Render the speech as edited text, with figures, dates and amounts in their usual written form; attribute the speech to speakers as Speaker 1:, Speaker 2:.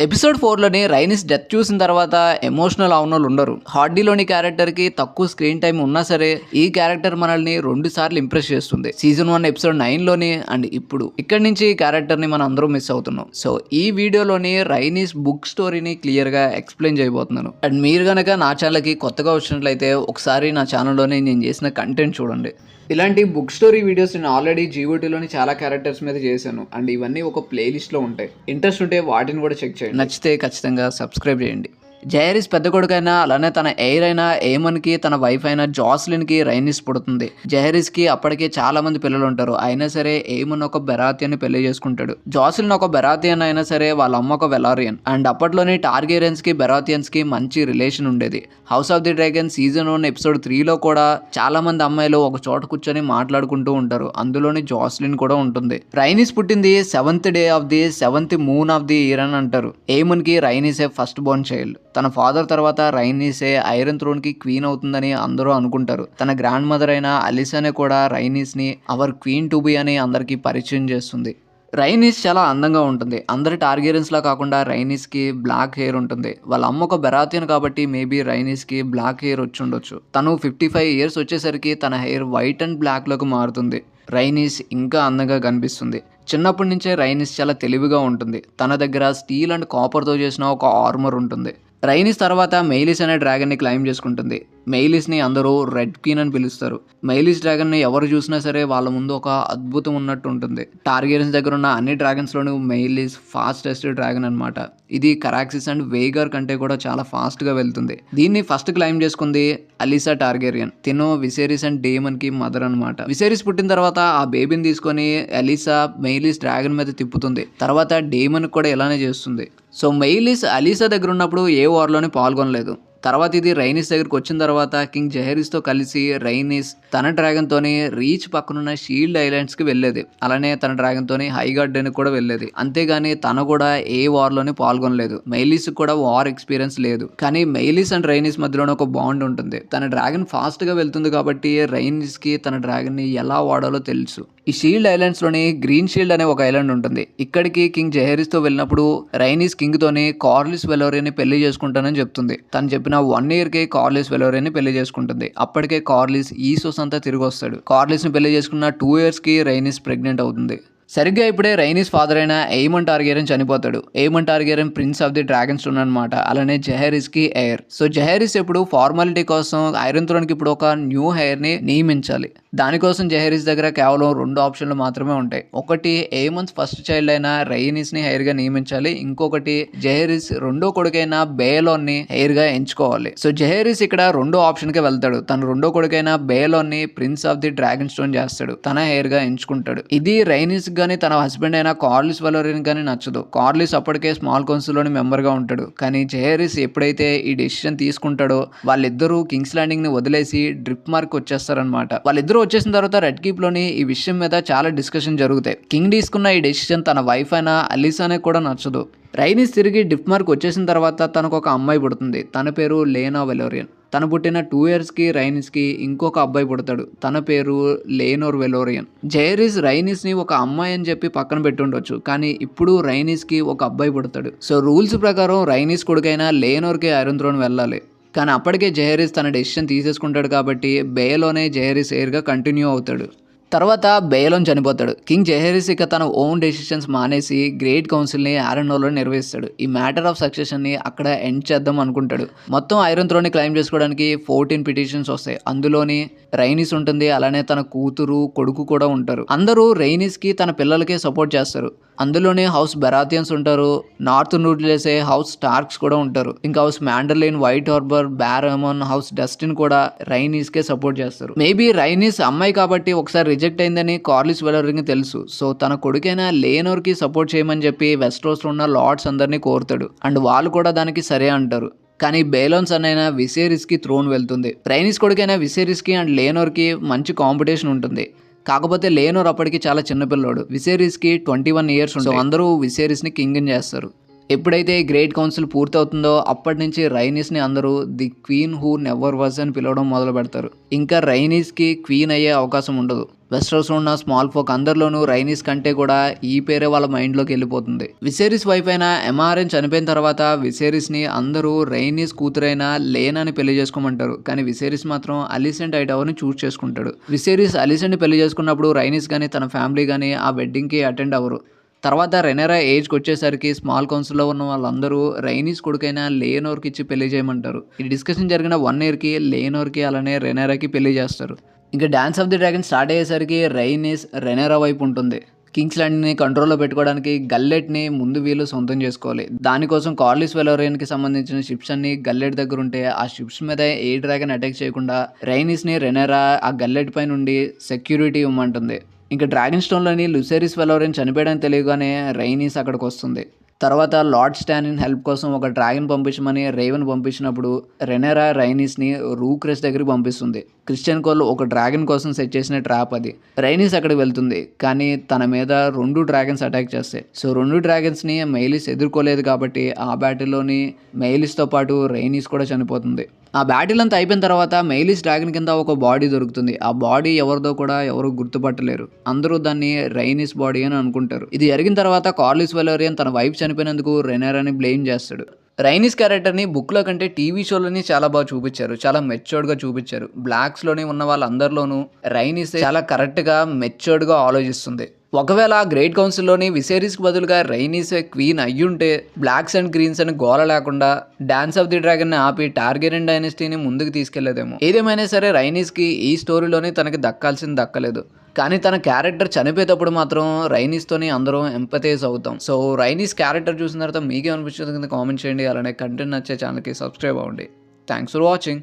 Speaker 1: Episode 4లోని రైనిస్ death చూసిన తర్వాత emotional అవునోళ్ళు ఉండరు. హార్డీలోని క్యారెక్టర్కి తక్కువ స్క్రీన్ టైం ఉన్నా సరే ఈ క్యారెక్టర్ మనల్ని 2 సార్లు ఇంప్రెస్ చేస్తుంది. సీజన్ 1 ఎపిసోడ్ 9లోని అండ్ ఇప్పుడు ఇక్కడి నుంచి ఈ క్యారెక్టర్ని మనం అందరూ మిస్ అవుతున్నాం. సో ఈ వీడియోలోని రైనిస్ బుక్ స్టోరీని క్లియర్గా ఎక్స్ప్లెయిన్ చేయబోతున్నాను. అండ్ మీరు కనుక నా ఛానల్కి కొత్తగా వచ్చినట్లయితే ఒకసారి నా ఛానల్లోనే నేను చేసిన కంటెంట్ చూడండి. ఇలాంటి బుక్ స్టోరీ వీడియోస్ నేను ఆల్రెడీ జీఓటీలోని చాలా క్యారెక్టర్స్ మీద చేశాను అండ్ ఇవన్నీ ఒక ప్లేలిస్ట్లో ఉంటాయి. ఇంట్రెస్ట్ ఉంటే వాటిని కూడా చెక్ చేయండి. నచ్చితే ఖచ్చితంగా సబ్స్క్రైబ్ చేయండి. జైరిస్ పెద్ద కొడుకైనా అలానే తన ఎయిర్ అయినా ఏమన్కి తన వైఫ్ అయిన జాస్లిన్కి రైనిస్ పుడుతుంది. జైరిస్కి అప్పటికే చాలా మంది పిల్లలు ఉంటారు. అయినా సరే ఏమన్ ఒక బెరాతియన్ని పెళ్లి చేసుకుంటాడు. జాస్లిన్ ఒక బెరాతియన్ అయినా సరే వాళ్ళ అమ్మ ఒక వెలారియన్. అండ్ అప్పట్లోనే టార్గేరియన్స్ కి బెరాతియన్స్ కి మంచి రిలేషన్ ఉండేది. House of the Dragon season 1 episode 3లో కూడా చాలా మంది అమ్మాయిలు ఒక చోట కూర్చొని మాట్లాడుకుంటూ ఉంటారు. అందులోని జాస్లిన్ కూడా ఉంటుంది. రైనిస్ పుట్టింది 7th day of the 7th moon of the year అని అంటారు. ఏమన్ కి రైనిసే ఫస్ట్ బోర్న్ చైల్డ్. తన ఫాదర్ తర్వాత రైనీసే ఐరన్ థ్రోన్ కి క్వీన్ అవుతుందని అందరూ అనుకుంటారు. తన గ్రాండ్ మదర్ అయిన అలిసానే కూడా రైనీస్ ని అవర్ క్వీన్ టు బి అని అందరికి పరిచయం చేస్తుంది. రైనీస్ చాలా అందంగా ఉంటుంది. అందరి టార్గెరియన్స్ లా కాకుండా రైనీస్ కి బ్లాక్ హెయిర్ ఉంటుంది. వాళ్ళ అమ్మ ఒక బెరాతియన్ కాబట్టి మేబీ రైనీస్ కి బ్లాక్ హెయిర్ వచ్చి ఉండొచ్చు. తను 55 ఇయర్స్ వచ్చేసరికి తన హెయిర్ వైట్ అండ్ బ్లాక్ లోకి మారుతుంది. రైనీస్ ఇంకా అందంగా కనిపిస్తుంది. చిన్నప్పటి నుంచే రైనీస్ చాలా తెలివిగా ఉంటుంది. తన దగ్గర స్టీల్ అండ్ కాపర్తో చేసిన ఒక ఆర్మర్ ఉంటుంది. రైనిస్ తర్వాత మెయిలిస్ అనే డ్రాగన్ని క్లైమ్ చేసుకుంటుంది. మెయిలిస్ని అందరూ రెడ్ క్వీన్ అని పిలుస్తారు. మెయిలిస్ డ్రాగన్ని ఎవరు చూసినా సరే వాళ్ళ ముందు ఒక అద్భుతం ఉన్నట్టు ఉంటుంది. టార్గెరియన్స్ దగ్గర ఉన్న అన్ని డ్రాగన్స్లోనూ మెయిలిస్ ఫాస్టెస్ట్ డ్రాగన్ అనమాట. ఇది కరాక్సిస్ అండ్ వేగర్ కంటే కూడా చాలా ఫాస్ట్గా వెళ్తుంది. దీన్ని ఫస్ట్ క్లైమ్ చేసుకుంది అలిసా టార్గెరియన్. తిను విసేరిస్ అండ్ డేమన్ కి మదర్ అనమాట. విసేరిస్ పుట్టిన తర్వాత ఆ బేబీని తీసుకొని అలిసా మెయిలిస్ డ్రాగన్ మీద తిప్పుతుంది. తర్వాత డేమన్ కూడా ఇలానే చేస్తుంది. సో మెయిలిస్ అలిసా దగ్గర ఉన్నప్పుడు ఏ వార్లోనే పాల్గొనలేదు. తర్వాత ఇది రైనిస్ దగ్గరికి వచ్చిన తర్వాత కింగ్ జెహరిస్తో కలిసి రైనిస్ తన డ్రాగన్తోని రీచ్ పక్కనున్న షీల్డ్ ఐలాండ్స్కి వెళ్ళేది. అలానే తన డ్రాగన్తోని హై గార్డెన్కి కూడా వెళ్ళేది. అంతేగాని తను కూడా ఏ వార్లోనే పాల్గొనలేదు. మెయిలిస్ కూడా వార్ ఎక్స్పీరియన్స్ లేదు. కానీ మెయిలిస్ అండ్ రైనిస్ మధ్యలోనే ఒక బాండ్ ఉంటుంది. తన డ్రాగన్ ఫాస్ట్గా వెళ్తుంది కాబట్టి రైనిస్కి తన డ్రాగన్ని ఎలా వాడాలో తెలుసు. ఈ షీల్డ్ ఐలాండ్స్లోని గ్రీన్ షీల్డ్ అనే ఒక ఐలాండ్ ఉంటుంది. ఇక్కడికి కింగ్ జెహరిస్తో వెళ్ళినప్పుడు రైనిస్ కింగ్తోని కార్లిస్ వెలోరియన్ని పెళ్లి చేసుకుంటానని చెప్తుంది. తను చెప్పిన 1 yearకి కార్లిస్ వెలోరియన్ని పెళ్లి చేసుకుంటుంది. అప్పటికే కార్లిస్ ఈసోస్ అంతా తిరిగి వస్తాడు. కార్లిస్ని పెళ్లి చేసుకున్న 2 yearsకి రైనిస్ ప్రెగ్నెంట్ అవుతుంది. సరిగ్గా ఇప్పుడే రైనిస్ ఫాదర్ అయిన ఎయిమన్ టార్గెరియన్ చనిపోతాడు. Aemon Targaryen prince of the Dragonstone అనమాట. అలానే జెహరిస్ కి ఎయిర్. సో జెహరిస్ ఇప్పుడు ఫార్మాలిటీ కోసం ఐరన్ థ్రోన్ కి ఇప్పుడు ఒక న్యూ హెయిర్ ని నియమించాలి. దానికోసం జెహరిస్ దగ్గర కేవలం 2 ఆప్షన్లు మాత్రమే ఉంటాయి. ఒకటి ఎయిమన్స్ ఫస్ట్ చైల్డ్ అయిన రైనిస్ ని హెయిర్ గా నియమించాలి. ఇంకొకటి జెహరిస్ రెండో కొడుకైన బేలోన్ ని హెయిర్ గా ఎంచుకోవాలి. సో జెహరిస్ ఇక్కడ రెండో ఆప్షన్ కి వెళ్తాడు. తన రెండో కొడుకైన బేలోన్ ని prince of the dragon stone చేస్తాడు. తన హెయిర్ గా ఎంచుకుంటాడు. ఇది రైనిస్ కానీ తన హస్బెండ్ అయిన కార్లిస్ వెలోరియన్ కానీ నచ్చదు. కార్లిస్ అప్పటికే స్మాల్ కౌన్సిల్ లోని మెంబర్ గా ఉంటాడు. కానీ జెహరిస్ ఎప్పుడైతే ఈ డెసిషన్ తీసుకుంటాడో వాళ్ళిద్దరూ కింగ్స్ ల్యాండింగ్ ని వదిలేసి డ్రిప్ మార్క్ వచ్చేస్తారనమాట. వాళ్ళిద్దరూ వచ్చేసిన తర్వాత రెడ్ కీప్ లోని ఈ విషయం మీద చాలా డిస్కషన్ జరుగుతాయి. కింగ్ తీసుకున్న ఈ డెసిషన్ తన వైఫ్ అయిన అలిసానే కూడా నచ్చదు. రైనిస్ తిరిగి డ్రిప్ మార్క్ వచ్చేసిన తర్వాత తనకు ఒక అమ్మాయి పుడుతుంది. తన పేరు లేనా వెలోరియన్. తను పుట్టిన 2 yearsకి రైనిస్కి ఇంకొక అబ్బాయి పుడతాడు. తన పేరు లేనోర్ వెలోరియన్. జెహరిస్ రైనిస్ని ఒక అమ్మాయి అని చెప్పి పక్కన పెట్టుండొచ్చు. కానీ ఇప్పుడు రైనిస్కి ఒక అబ్బాయి పుడతాడు. సో రూల్స్ ప్రకారం రైనిస్ కొడుకైన లేనోర్కి ఐరన్ థ్రోన్ వెళ్ళాలి. కానీ అప్పటికే జెహరిస్ తన డెసిషన్ తీసేసుకుంటాడు కాబట్టి బేలోనే జెహరిస్ ఎయిర్గా కంటిన్యూ అవుతాడు. తర్వాత బేలోన్ చనిపోతాడు. కింగ్ జెహరిస్ ఇక తన ఓన్ డెసిషన్స్ మానేసి గ్రేట్ కౌన్సిల్ని ఆరెనోలో నిర్వహిస్తాడు. ఈ మ్యాటర్ ఆఫ్ సక్సెషన్ని అక్కడ ఎండ్ చేద్దాం అనుకుంటాడు. మొత్తం ఐరన్ థ్రోన్ని క్లైమ్ చేసుకోవడానికి 14 పిటిషన్స్ వస్తాయి. అందులోని రైనిస్ ఉంటుంది. అలానే తన కూతురు కొడుకు కూడా ఉంటారు. అందరూ రైనిస్కి తన పిల్లలకే సపోర్ట్ చేస్తారు. అందులోనే హౌస్ బెరాతియన్స్ ఉంటారు. నార్త్ నూడ్లేసే హౌస్ స్టార్క్స్ కూడా ఉంటారు. ఇంకా house Manderly, White Harbor, Barrowman, house Dustin కూడా రైనిస్కే సపోర్ట్ చేస్తారు. మేబీ రైనిస్ అమ్మాయి కాబట్టి ఒకసారి రిజెక్ట్ అయిందని కార్లిస్ వెలోరియన్కి తెలుసు. సో తన కొడుకైన లేనోర్కి సపోర్ట్ చేయమని చెప్పి వెస్ట్రోస్లో ఉన్న లార్డ్స్ అందరినీ కోరుతాడు. అండ్ వాళ్ళు కూడా దానికి సరే అంటారు. కానీ బేలోన్స్ అనైనా విసేరిస్కి థ్రోన్ వెళ్తుంది. రైనిస్ కొడుకైన విసేరిస్కి అండ్ లేనోర్కి మంచి కాంపిటీషన్ ఉంటుంది. కాకపోతే లేనోర్ అప్పటికి చాలా చిన్నపిల్లోడు. విసేరిస్కి 21 years ఉంటుంది. అందరూ విసేరిస్ని కింగ్ చేస్తారు. ఎప్పుడైతే ఈ గ్రేట్ కౌన్సిల్ పూర్తవుతుందో అప్పటి నుంచి రైనీస్ని అందరూ the queen who never was అని పిలవడం మొదలు పెడతారు. ఇంకా రైనీస్కి క్వీన్ అయ్యే అవకాశం ఉండదు. వెస్టర్స్లో ఉన్న స్మాల్ ఫోక్ అందరిలోనూ రైనీస్ కంటే కూడా ఈ పేరే వాళ్ళ మైండ్లోకి వెళ్ళిపోతుంది. విసేరిస్ వైఫ్ అయిన ఎమారెన్ చనిపోయిన తర్వాత విసేరిస్ని అందరూ రైనీస్ కూతురైన లేనా అని పెళ్లి చేసుకోమంటారు. కానీ విసేరిస్ మాత్రం అలిసెంట్ హైటవర్ని చూస్ చేసుకుంటాడు. విసేరిస్ అలిసెంట్ని పెళ్లి చేసుకున్నప్పుడు రైనీస్ కానీ తన ఫ్యామిలీ కానీ ఆ వెడ్డింగ్కి అటెండ్ అవ్వరు. తర్వాత రెనెరా ఏజ్కి వచ్చేసరికి స్మాల్ కౌన్సిల్లో ఉన్న వాళ్ళందరూ రైనీస్ కొడుకైన లేనోర్కి ఇచ్చి పెళ్లి చేయమంటారు. ఈ డిస్కషన్ జరిగిన 1 ఇయర్కి లేనోర్కి అలానే రెనెరాకి పెళ్లి చేస్తారు. ఇంకా dance of the dragon start అయ్యేసరికి రైనీస్ రెనెరా వైపు ఉంటుంది. కింగ్స్ ల్యాండ్ని కంట్రోల్లో పెట్టుకోవడానికి గల్లెట్ని ముందు వీళ్ళు సొంతం చేసుకోవాలి. దానికోసం కార్లిస్ వెలోరియన్కి సంబంధించిన షిప్స్ అన్ని గల్లెట్ దగ్గర ఉంటే ఆ షిప్స్ మీద ఏ డ్రాగన్ అటాక్ చేయకుండా రైనీస్ని రెనెరా ఆ గల్లెట్ పై నుండి సెక్యూరిటీ ఇవ్వమంటుంది. ఇంకా డ్రాగన్ స్టోన్లోని లుసెరిస్ వెలోరియన్ చనిపోయడానికి తెలియగానే రైనీస్ అక్కడికి వస్తుంది. తర్వాత లార్డ్ స్టానిన్ హెల్ప్ కోసం ఒక డ్రాగన్ పంపించమని రేవెన్ పంపించినప్పుడు రెనెరా రైనీస్ని రూక్రెస్ దగ్గరికి పంపిస్తుంది. క్రిస్టియన్ కోల్ ఒక డ్రాగన్ కోసం సెట్ చేసిన ట్రాప్ అది. రైనీస్ అక్కడికి వెళ్తుంది కానీ తన మీద 2 డ్రాగన్స్ అటాక్ చేస్తాయి. సో 2 డ్రాగన్స్ని మెయిలిస్ ఎదుర్కోలేదు కాబట్టి ఆ బ్యాటిల్లోని మెయిలిస్తో పాటు రైనీస్ కూడా చనిపోతుంది. ఆ బ్యాటిల్ అంతా అయిపోయిన తర్వాత మెయిలిస్ డ్రాగన్ కింద ఒక బాడీ దొరుకుతుంది. ఆ బాడీ ఎవరిదో కూడా ఎవరు గుర్తుపట్టలేరు. అందరూ దాన్ని రైనీస్ బాడీ అని అనుకుంటారు. ఇది జరిగిన తర్వాత కార్లిస్ వెలోరియన్ తన వైఫ్ చనిపోయినందుకు రెనెరాని బ్లేమ్ చేస్తాడు. రైనీస్ క్యారెక్టర్ని బుక్లో కంటే టీవీ షోలోని చాలా బాగా చూపించారు. చాలా మెచ్యూర్డ్గా చూపించారు. బ్లాక్స్లోని ఉన్న వాళ్ళందరిలోనూ రైనీస్ చాలా కరెక్ట్గా మెచ్యూర్డ్గా ఆలోచిస్తుంది. ఒకవేళ గ్రేట్ కౌన్సిల్లోని విసేరిస్కి బదులుగా రైనీస్ క్వీన్ అయ్యుంటే బ్లాక్స్ అండ్ గ్రీన్స్ అని గోల లేకుండా డాన్స్ ఆఫ్ ది డ్రాగన్ని ఆపి టార్గెరియన్ డైనస్టీని ముందుకు తీసుకెళ్లేదేమో. ఏదేమైనా సరే రైనీస్కి ఈ స్టోరీలోని తనకి దక్కాల్సింది దక్కలేదు. కానీ తన క్యారెక్టర్ చనిపోయేటప్పుడు మాత్రం రైనీస్తోని అందరం ఎంపథైజ్ అవుతాం. సో రైనీస్ క్యారెక్టర్ చూసిన తర్వాత మీకేమనిపించింది కింద కామెంట్ చేయండి. అలానే కంటెంట్ నచ్చే ఛానల్కి సబ్స్క్రైబ్ అవ్వండి. Thanks for watching.